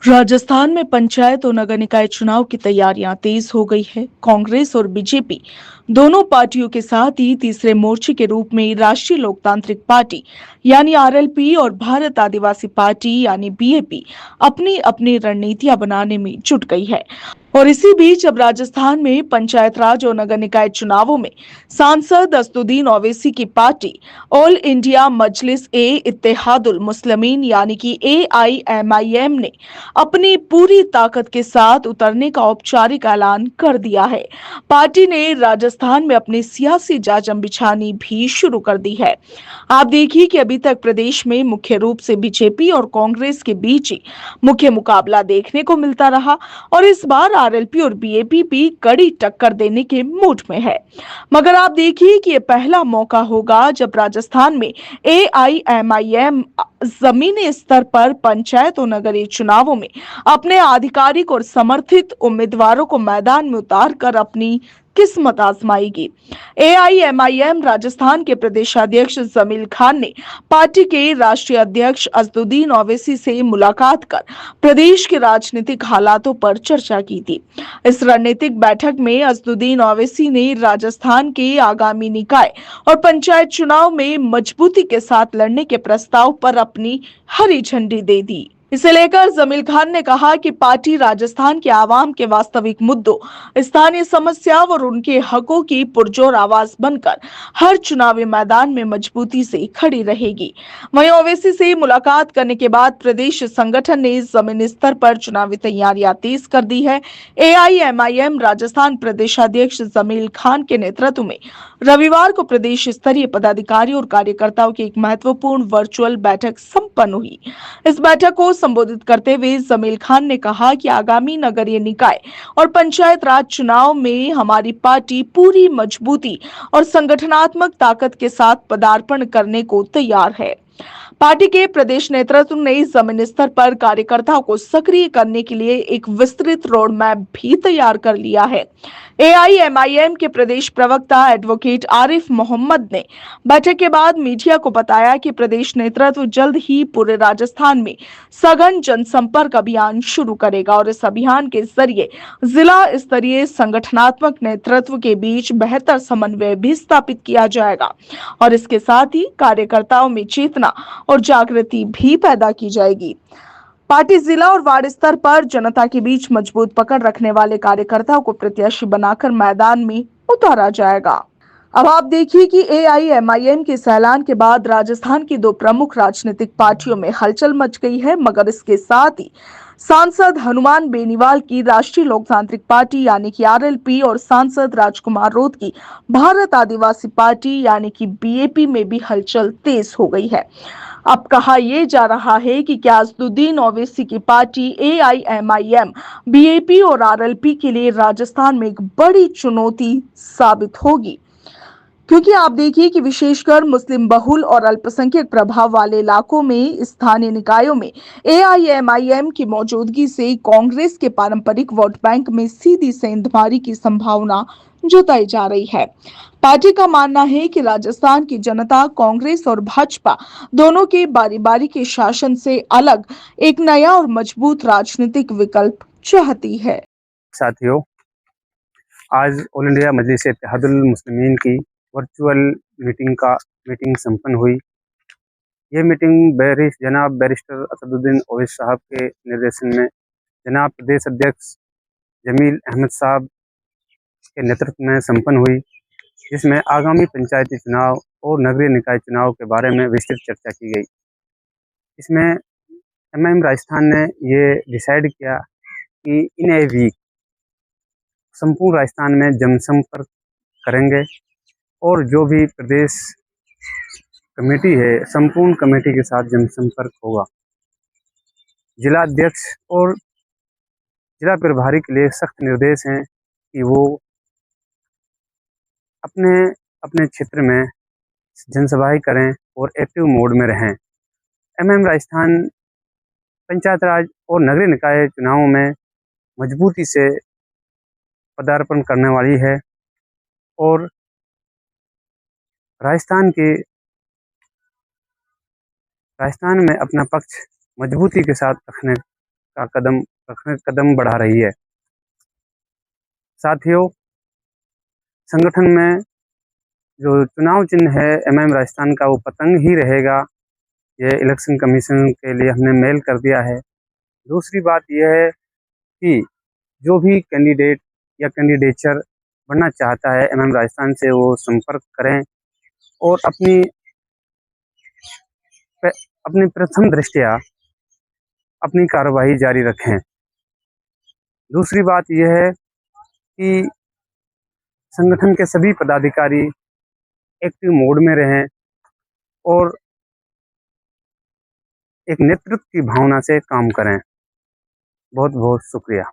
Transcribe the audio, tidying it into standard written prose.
राजस्थान में पंचायत और नगर निकाय चुनाव की तैयारियां तेज हो गई है। कांग्रेस और बीजेपी दोनों पार्टियों के साथ ही तीसरे मोर्चे के रूप में राष्ट्रीय लोकतांत्रिक पार्टी यानी आरएलपी और भारत आदिवासी पार्टी यानी बीएपी अपनी अपनी रणनीतियां बनाने में जुट गई है। और इसी बीच अब राजस्थान में पंचायत राज और नगर निकाय चुनावों में सांसद असदुद्दीन ओवैसी की पार्टी ऑल इंडिया मजलिस ए इत्तेहादुल मुस्लिमीन यानी कि एआईएमआईएम ने अपनी पूरी ताकत के साथ उतरने का औपचारिक ऐलान कर दिया है। पार्टी ने राजस्थान में अपनी सियासी जाजम बिछानी भी शुरू कर दी है। आप देखिए कि अभी तक प्रदेश में मुख्य रूप से बीजेपी और कांग्रेस के बीच ही मुख्य मुकाबला देखने को मिलता रहा और इस बार आरएलपी और बीएपी भी कड़ी टक्कर देने के मूड में है। मगर आप देखिए कि ये पहला मौका होगा जब राजस्थान में एआईएमआईएम जमीनी स्तर पर पंचायत और नगरीय चुनावों में अपने आधिकारिक और समर्थित उम्मीदवारों को मैदान में उतारकर अपनी किस्मत आजमाएगी। एआईएमआईएम राजस्थान के प्रदेशाध्यक्ष जमील खान ने पार्टी के राष्ट्रीय अध्यक्ष असदुद्दीन ओवैसी से मुलाकात कर प्रदेश के राजनीतिक हालातों पर चर्चा की थी। इस रणनीतिक बैठक में असदुद्दीन ओवैसी ने राजस्थान के आगामी निकाय और पंचायत चुनाव में मजबूती के साथ लड़ने के प्रस्ताव पर अपनी हरी झंडी दे दी। इसे लेकर जमील खान ने कहा कि पार्टी राजस्थान के आवाम के वास्तविक मुद्दों, स्थानीय समस्या और उनके हकों की पुरजोर आवाज बनकर हर चुनावी मैदान में मजबूती से खड़ी रहेगी। वहीं ओवैसी से मुलाकात करने के बाद प्रदेश संगठन ने जमीनी स्तर पर चुनावी तैयारियां तेज कर दी है। एआईएमआईएम राजस्थान प्रदेशाध्यक्ष जमील खान के नेतृत्व में रविवार को प्रदेश स्तरीय पदाधिकारियों और कार्यकर्ताओं की एक महत्वपूर्ण वर्चुअल बैठक संपन्न हुई। इस बैठक को संबोधित करते हुए जमील खान ने कहा कि आगामी नगरीय निकाय और पंचायत राज चुनाव में हमारी पार्टी पूरी मजबूती और संगठनात्मक ताकत के साथ पदार्पण करने को तैयार है। पार्टी के प्रदेश नेतृत्व ने जमीनी स्तर पर कार्यकर्ताओं को सक्रिय करने के लिए एक विस्तृत रोड मैप भी तैयार कर लिया है। एआईएमआईएम के प्रदेश प्रवक्ता एडवोकेट आरिफ मोहम्मद ने बैठक के बाद मीडिया को बताया कि प्रदेश नेतृत्व जल्द ही पूरे राजस्थान में सघन जनसंपर्क अभियान शुरू करेगा और इस अभियान के जरिए जिला स्तरीय संगठनात्मक नेतृत्व के बीच बेहतर समन्वय भी स्थापित किया जाएगा और इसके साथ ही कार्यकर्ताओं में चेतना और जागृति भी पैदा की जाएगी। पार्टी जिला और वार्ड स्तर पर जनता के बीच मजबूत पकड़ रखने वाले कार्यकर्ताओं को प्रत्याशी बनाकर मैदान में उतारा जाएगा। अब आप देखिए कि एआईएमआईएम के इस ऐलान के बाद राजस्थान की दो प्रमुख राजनीतिक पार्टियों में हलचल मच गई है, मगर इसके साथ ही सांसद हनुमान बेनीवाल की राष्ट्रीय लोकतांत्रिक पार्टी यानी कि आरएलपी और सांसद राजकुमार रोत की भारत आदिवासी पार्टी यानी कि बीएपी में भी हलचल तेज हो गई है। अब कहा यह जा रहा है कि क्या असदुद्दीन ओवैसी की पार्टी एआईएमआईएम, बीएपी और आरएलपी के लिए राजस्थान में एक बड़ी चुनौती साबित होगी, क्योंकि आप देखिए कि विशेषकर मुस्लिम बहुल और अल्पसंख्यक प्रभाव वाले इलाकों में स्थानीय निकायों में एआईएमआईएम की मौजूदगी से कांग्रेस के पारंपरिक वोट बैंक में सीधी सेंधमारी की संभावना जताई जा रही है। पार्टी का मानना है कि राजस्थान की जनता कांग्रेस और भाजपा दोनों के बारी बारी के शासन से अलग एक नया और मजबूत राजनीतिक विकल्प चाहती है। साथियों, आज ऑल इंडिया मजलिस इत्तेहादुल मुस्लिमीन की वर्चुअल मीटिंग संपन्न हुई। ये मीटिंग जनाब बैरिस्टर असदुद्दीन ओवैसी साहब के निर्देशन में जनाब प्रदेश अध्यक्ष जमील अहमद साहब के नेतृत्व में संपन्न हुई, जिसमें आगामी पंचायती चुनाव और नगरीय निकाय चुनाव के बारे में विस्तृत चर्चा की गई। इसमें एमआईएम राजस्थान ने ये डिसाइड किया कि इन ए वीक संपूर्ण राजस्थान में जनसंपर्क करेंगे और जो भी प्रदेश कमेटी है संपूर्ण कमेटी के साथ जनसंपर्क होगा। जिला अध्यक्ष और जिला प्रभारी के लिए सख्त निर्देश हैं कि वो अपने अपने क्षेत्र में जनसभाएं करें और एक्टिव मोड में रहें। एमएम राजस्थान पंचायत राज और नगरीय निकाय चुनावों में मजबूती से पदार्पण करने वाली है और राजस्थान में अपना पक्ष मजबूती के साथ रखने का कदम बढ़ा रही है। साथियों, संगठन में जो चुनाव चिन्ह है एमआईएम राजस्थान का, वो पतंग ही रहेगा। ये इलेक्शन कमीशन के लिए हमने मेल कर दिया है। दूसरी बात यह है कि जो भी कैंडिडेट या कैंडिडेचर बनना चाहता है एमआईएम राजस्थान से, वो संपर्क करें और अपनी प्रथम दृष्टया अपनी कार्यवाही जारी रखें। दूसरी बात यह है कि संगठन के सभी पदाधिकारी एक्टिव मोड में रहें और एक नेतृत्व की भावना से काम करें। बहुत बहुत शुक्रिया।